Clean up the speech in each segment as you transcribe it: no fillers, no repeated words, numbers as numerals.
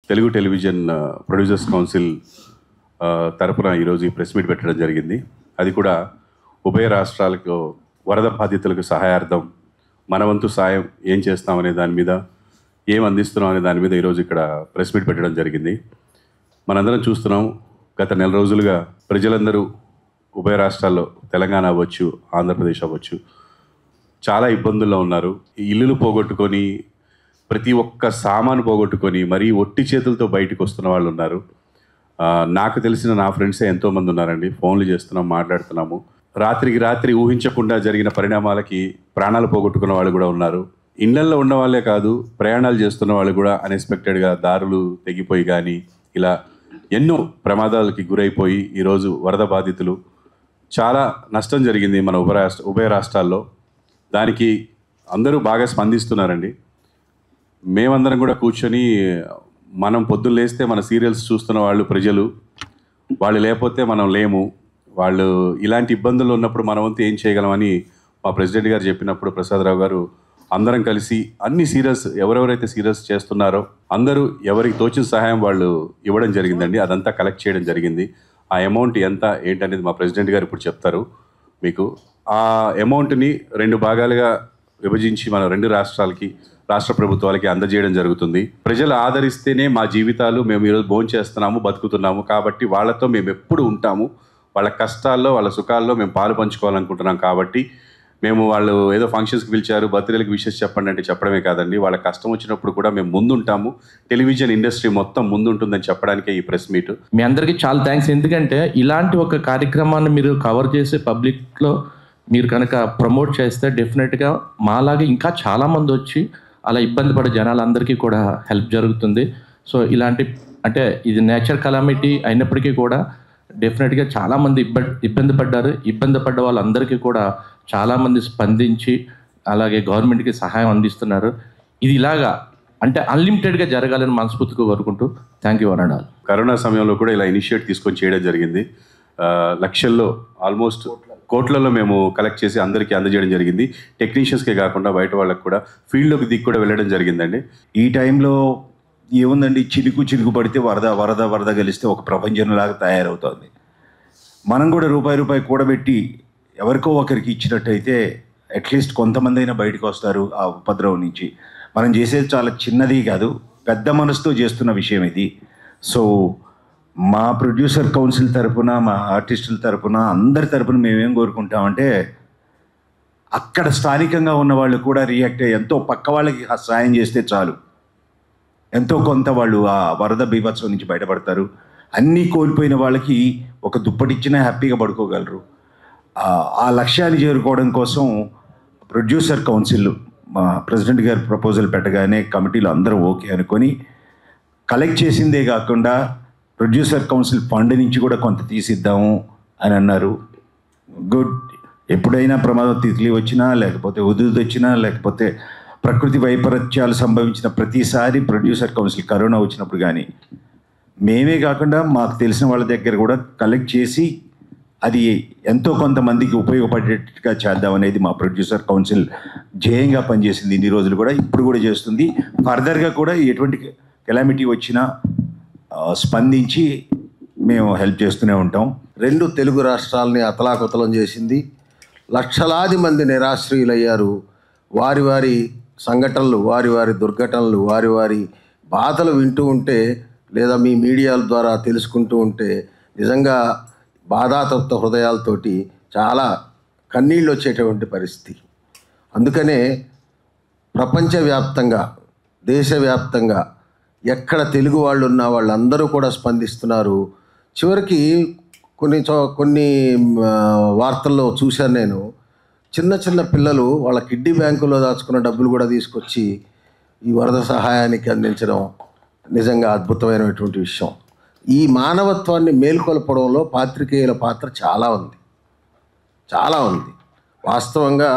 Telugu television producers council తరపున ఈరోజు ఈ ప్రెస్ మీట్ పెట్టడం జరిగింది. అది కూడా ఉభయ రాష్ట్రాలకు వరద బాధితులకు సహాయార్థం మన వంతు సాయం ఏం చేస్తామనే దాని మీద, ఏం అందిస్తున్నాం అనే దాని మీద ఈరోజు ఇక్కడ ప్రెస్ మీట్ పెట్టడం జరిగింది. మనందరం చూస్తున్నాం, గత నెల రోజులుగా ప్రజలందరూ ఉభయ రాష్ట్రాల్లో, తెలంగాణ అవ్వచ్చు, ఆంధ్రప్రదేశ్ అవ్వచ్చు, చాలా ఇబ్బందుల్లో ఉన్నారు. ఇల్లులు పోగొట్టుకొని, ప్రతి ఒక్క సామాను పోగొట్టుకొని మరీ ఒట్టి చేతులతో బయటకు వస్తున్న వాళ్ళు ఉన్నారు. నాకు తెలిసిన నా ఫ్రెండ్సే ఎంతోమంది ఉన్నారండి. ఫోన్లు చేస్తున్నాం, మాట్లాడుతున్నాము. రాత్రికి రాత్రి ఊహించకుండా జరిగిన పరిణామాలకి ప్రాణాలు పోగొట్టుకున్న వాళ్ళు కూడా ఉన్నారు. ఇళ్లల్లో ఉన్న వాళ్ళే కాదు, ప్రయాణాలు చేస్తున్న వాళ్ళు కూడా అన్ఎక్స్పెక్టెడ్గా దారులు తెగిపోయి కానీ ఇలా ఎన్నో ప్రమాదాలకి గురైపోయి ఈరోజు వరద బాధితులు చాలా నష్టం జరిగింది మన ఉభయ రాష్ట్రాల్లో. దానికి అందరూ బాగా స్పందిస్తున్నారండి. మేమందరం కూడా కూర్చొని, మనం పొద్దున్న లేస్తే మన సీరియల్స్ చూస్తున్న వాళ్ళు ప్రజలు, వాళ్ళు లేకపోతే మనం లేము. వాళ్ళు ఇలాంటి ఇబ్బందులు ఉన్నప్పుడు మన వంతు ఏం చేయగలమని మా ప్రెసిడెంట్ గారు చెప్పినప్పుడు ప్రసాదరావు గారు అందరం కలిసి అన్ని సీరియల్స్, ఎవరెవరైతే సీరియల్స్ చేస్తున్నారో అందరూ ఎవరికి తోచిన సహాయం వాళ్ళు ఇవ్వడం జరిగిందండి. అదంతా కలెక్ట్ చేయడం జరిగింది. ఆ అమౌంట్ ఎంత ఏంటనేది మా ప్రెసిడెంట్ గారు ఇప్పుడు చెప్తారు మీకు. ఆ అమౌంట్ని 2 భాగాలుగా విభజించి మన 2 రాష్ట్రాలకి, రాష్ట్ర ప్రభుత్వాలకి అందజేయడం జరుగుతుంది. ప్రజలు ఆదరిస్తేనే మా జీవితాలు, మేము ఈరోజు భోంచేస్తున్నాము, బతుకుతున్నాము. కాబట్టి వాళ్ళతో మేము ఎప్పుడు ఉంటాము. వాళ్ళ కష్టాల్లో, వాళ్ళ సుఖాల్లో మేము పాలు పంచుకోవాలనుకుంటున్నాం. కాబట్టి మేము, వాళ్ళు ఏదో ఫంక్షన్స్కి పిలిచారు, బర్త్డేలకు విషెస్ చెప్పండి అంటే చెప్పడమే కాదండి, వాళ్ళ కష్టం వచ్చినప్పుడు కూడా మేము ముందుంటాము. టెలివిజన్ ఇండస్ట్రీ మొత్తం ముందుంటుందని చెప్పడానికే ఈ ప్రెస్ మీట్. మీ అందరికీ చాలా థ్యాంక్స్. ఎందుకంటే ఇలాంటి ఒక కార్యక్రమాన్ని మీరు కవర్ చేసి పబ్లిక్లో మీరు కనుక ప్రమోట్ చేస్తే డెఫినెట్గా మాలాగే ఇంకా చాలామంది వచ్చి అలా ఇబ్బంది పడే జనాలందరికీ కూడా హెల్ప్ జరుగుతుంది. సో ఇలాంటి, అంటే ఇది నేచర్ కలామిటీ అయినప్పటికీ కూడా డెఫినెట్గా చాలామంది ఇబ్బంది పడ్డారు. ఇబ్బంది పడ్డ వాళ్ళందరికీ కూడా చాలామంది స్పందించి అలాగే గవర్నమెంట్కి సహాయం అందిస్తున్నారు. ఇది ఇలాగా అంటే అన్లిమిటెడ్గా జరగాలని మనస్ఫూర్తిగా కోరుకుంటూ థ్యాంక్ యూ అన్నాడు. కరోనా సమయంలో కూడా ఇలా ఇనిషియేట్ తీసుకొని చేయడం జరిగింది. లక్షల్లో, ఆల్మోస్ట్ కోట్లలో మేము కలెక్ట్ చేసి అందరికీ అందజేయడం జరిగింది. టెక్నీషియన్స్కే కాకుండా బయట వాళ్ళకి కూడా ఫీల్డ్లోకి దిగి కూడా వెళ్ళడం జరిగిందండి. ఈ టైంలో ఏముందండి, చిరుకు పడితే వరద గెలిస్తే ఒక ప్రపంచంలాగా తయారవుతుంది. మనం కూడా రూపాయి కూడబెట్టి ఎవరికో ఒకరికి ఇచ్చినట్టయితే అట్లీస్ట్ కొంతమంది అయినా బయటకు వస్తారు ఆ ఉపద్రవం నుంచి. మనం చేసేది చాలా చిన్నది కాదు, పెద్ద మనసుతో చేస్తున్న విషయం ఇది. సో మా ప్రొడ్యూసర్ కౌన్సిల్ తరపున, మా ఆర్టిస్టుల తరపున, అందరి తరపున మేమేం కోరుకుంటామంటే, అక్కడ స్థానికంగా ఉన్న వాళ్ళు కూడా రియాక్ట్ అయ్యి ఎంతో పక్క వాళ్ళకి సాయం చేస్తే చాలు, ఎంతో కొంత వాళ్ళు ఆ వరద బీభత్సం నుంచి బయటపడతారు. అన్నీ కోల్పోయిన వాళ్ళకి ఒక దుప్పటిచ్చినా హ్యాపీగా పడుకోగలరు. ఆ లక్ష్యాన్ని చేరుకోవడం కోసం ప్రొడ్యూసర్ కౌన్సిల్ మా ప్రెసిడెంట్ గారు ప్రపోజల్ పెట్టగానే కమిటీలో అందరూ ఓకే అనుకొని కలెక్ట్ చేసిందే కాకుండా ప్రొడ్యూసర్ కౌన్సిల్ ఫండ్ నుంచి కూడా కొంత తీసిద్దాము అని అన్నారు. గుడ్. ఎప్పుడైనా ప్రమాదం తిథిలి వచ్చినా, లేకపోతే ఉదుదు వచ్చినా, లేకపోతే ప్రకృతి వైపరీత్యాలు సంభవించిన ప్రతిసారి ప్రొడ్యూసర్ కౌన్సిల్, కరోనా వచ్చినప్పుడు కానీ మేమే కాకుండా మాకు తెలిసిన వాళ్ళ దగ్గర కూడా కలెక్ట్ చేసి అది ఎంతో కొంతమందికి ఉపయోగపడేట్టుగా చేద్దామనేది మా ప్రొడ్యూసర్ కౌన్సిల్ ధ్యేయంగా పనిచేసింది ఇన్ని రోజులు కూడా, ఇప్పుడు కూడా చేస్తుంది. ఫర్దర్గా కూడా ఎటువంటి కెలామిటీ వచ్చినా స్పందించి మేము హెల్ప్ చేస్తూనే ఉంటాం. 2 తెలుగు రాష్ట్రాలని అతలాకుతలం చేసింది. లక్షలాది మంది నిరాశ్రయులయ్యారు. వారి వారి సంఘటనలు, వారి వారి దుర్ఘటనలు, వారి వారి బాధలు వింటూ ఉంటే, లేదా మీ మీడియాల ద్వారా తెలుసుకుంటూ ఉంటే నిజంగా బాధాతప్త హృదయాలతోటి చాలా కన్నీళ్ళు వచ్చేటువంటి పరిస్థితి. అందుకనే ప్రపంచవ్యాప్తంగా, దేశవ్యాప్తంగా ఎక్కడ తెలుగు వాళ్ళు ఉన్న వాళ్ళందరూ కూడా స్పందిస్తున్నారు. చివరికి కొన్ని వార్తల్లో చూశాను నేను, చిన్న పిల్లలు వాళ్ళ కిడ్నీ బ్యాంకులో దాచుకున్న డబ్బులు కూడా తీసుకొచ్చి ఈ వరద సహాయానికి అందించడం నిజంగా అద్భుతమైనటువంటి విషయం. ఈ మానవత్వాన్ని మేల్కొల్పడంలో పాత్రికేయుల పాత్ర చాలా ఉంది. వాస్తవంగా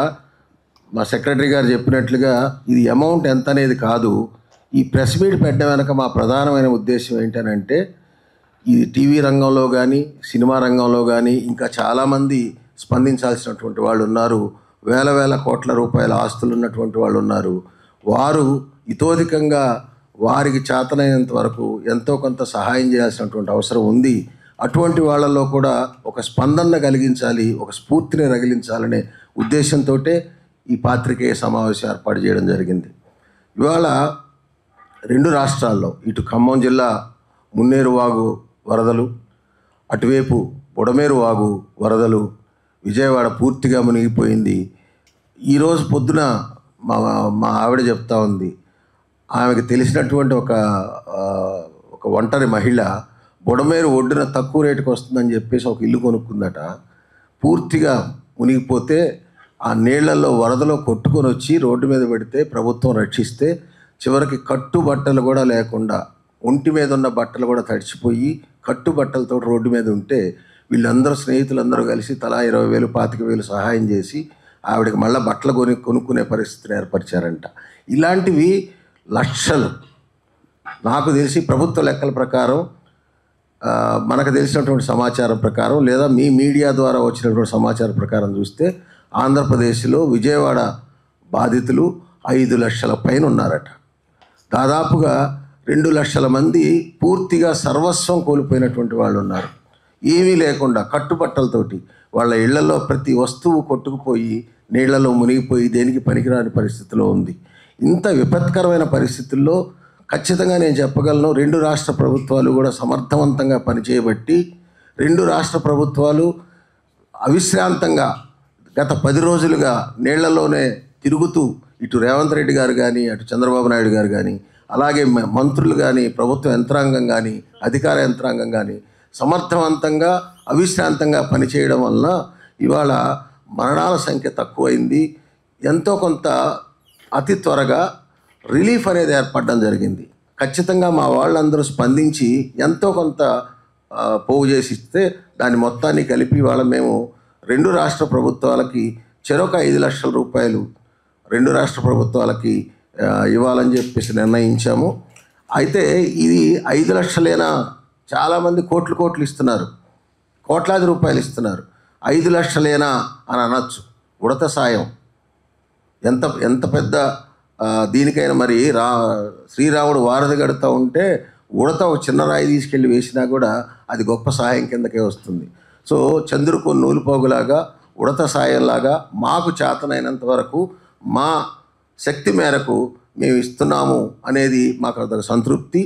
మా సెక్రటరీ గారు చెప్పినట్లుగా ఇది అమౌంట్ ఎంత అనేది కాదు. ఈ ప్రెస్ మీట్ పెట్టడం వెనక మా ప్రధానమైన ఉద్దేశం ఏంటనంటే, ఇది టీవీ రంగంలో కానీ, సినిమా రంగంలో కానీ ఇంకా చాలామంది స్పందించాల్సినటువంటి వాళ్ళు ఉన్నారు. వేల కోట్ల రూపాయల ఆస్తులు ఉన్నటువంటి వాళ్ళు ఉన్నారు. వారు ఇతోధికంగా వారికి చేతనైనంత వరకు ఎంతో కొంత సహాయం చేయాల్సినటువంటి అవసరం ఉంది. అటువంటి వాళ్ళల్లో కూడా ఒక స్పందన కలిగించాలి, ఒక స్ఫూర్తిని రగిలించాలనే ఉద్దేశంతో ఈ పాత్రికేయ సమావేశం ఏర్పాటు చేయడం జరిగింది. ఇవాళ 2 రాష్ట్రాల్లో, ఇటు ఖమ్మం జిల్లా మున్నేరు వాగు వరదలు, అటువైపు బుడమేరు వాగు వరదలు, విజయవాడ పూర్తిగా మునిగిపోయింది. ఈరోజు పొద్దున మా ఆవిడ చెప్తా ఉంది, ఆమెకు తెలిసినటువంటి ఒక ఒంటరి మహిళ బుడమేరు ఒడ్డున తక్కువ రేటుకు వస్తుందని చెప్పేసి ఒక ఇల్లు కొనుక్కుందట. పూర్తిగా మునిగిపోతే ఆ నీళ్లలో వరదలో కొట్టుకొని వచ్చి రోడ్డు మీద పెడితే ప్రభుత్వం రక్షిస్తే చివరికి కట్టుబట్టలు కూడా లేకుండా, ఒంటి మీద ఉన్న బట్టలు కూడా తడిచిపోయి కట్టుబట్టలతో రోడ్డు మీద ఉంటే వీళ్ళందరూ స్నేహితులందరూ కలిసి తలా 20,000 25,000 సహాయం చేసి ఆవిడకి మళ్ళీ బట్టలు కొనుక్కునే పరిస్థితిని ఏర్పరిచారంట. ఇలాంటివి లక్షలు. నాకు తెలిసి ప్రభుత్వ లెక్కల ప్రకారం, మనకు తెలిసినటువంటి సమాచారం ప్రకారం, లేదా మీ మీడియా ద్వారా వచ్చినటువంటి సమాచారం ప్రకారం చూస్తే ఆంధ్రప్రదేశ్లో విజయవాడ బాధితులు 5 లక్షల పైన ఉన్నారట. దాదాపుగా 2 లక్షల మంది పూర్తిగా సర్వస్వం కోల్పోయినటువంటి వాళ్ళు ఉన్నారు. ఏమీ లేకుండా కట్టుబట్టలతోటి వాళ్ళ ఇళ్లలో ప్రతి వస్తువు కొట్టుకుపోయి నీళ్లలో మునిగిపోయి దేనికి పనికిరాని పరిస్థితిలో ఉంది. ఇంత విపత్కరమైన పరిస్థితుల్లో ఖచ్చితంగా నేను చెప్పగలను, 2 రాష్ట్ర ప్రభుత్వాలు కూడా సమర్థవంతంగా పనిచేయబట్టి 2 రాష్ట్ర ప్రభుత్వాలు అవిశ్రాంతంగా గత 10 రోజులుగా నీళ్లలోనే తిరుగుతూ, ఇటు రేవంత్ రెడ్డి గారు కానీ, అటు చంద్రబాబు నాయుడు గారు కానీ, అలాగే మంత్రులు కానీ, ప్రభుత్వ యంత్రాంగం కానీ, అధికార యంత్రాంగం కానీ సమర్థవంతంగా అవిశ్రాంతంగా పనిచేయడం వలన ఇవాళ మరణాల సంఖ్య తక్కువైంది. ఎంతో కొంత అతి త్వరగా రిలీఫ్ అనేది ఏర్పడడం జరిగింది. ఖచ్చితంగా మా వాళ్ళందరూ స్పందించి ఎంతో కొంత పోగు చేసి ఇస్తే దాని మొత్తాన్ని కలిపి ఇవాళ మేము 2 రాష్ట్ర ప్రభుత్వాలకి చెరొక 5 లక్షల రూపాయలు 2 రాష్ట్ర ప్రభుత్వాలకి ఇవ్వాలని చెప్పేసి నిర్ణయించాము. అయితే ఇది 5 లక్షలేనా, చాలామంది కోట్లు ఇస్తున్నారు, కోట్లాది రూపాయలు ఇస్తున్నారు. 5 లక్షలేనా అని అనొచ్చు. ఉడత సాయం ఎంత పెద్ద దీనికైనా మరి శ్రీరాముడు వారధి కడుతూ ఉంటే ఉడత ఒక చిన్న రాయి తీసుకెళ్ళి వేసినా కూడా అది గొప్ప సహాయం కిందకే వస్తుంది. సో చంద్రుకు నూలుపోగులాగా, ఉడత సాయంలాగా మాకు చేతనైనంత వరకు మా శక్తి మేరకు మేము ఇస్తున్నాము అనేది మాకు అదొక సంతృప్తి.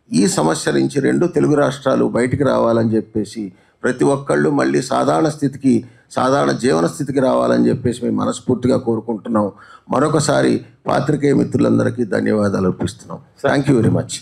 ఈ సమస్య నుంచి 2 తెలుగు రాష్ట్రాలు బయటికి రావాలని చెప్పేసి ప్రతి ఒక్కళ్ళు మళ్ళీ సాధారణ జీవన స్థితికి రావాలని చెప్పేసి మేము మనస్ఫూర్తిగా కోరుకుంటున్నాం. మరొకసారి పాత్రికేయ మిత్రులందరికీ ధన్యవాదాలు అర్పిస్తున్నాం. Thank you very much.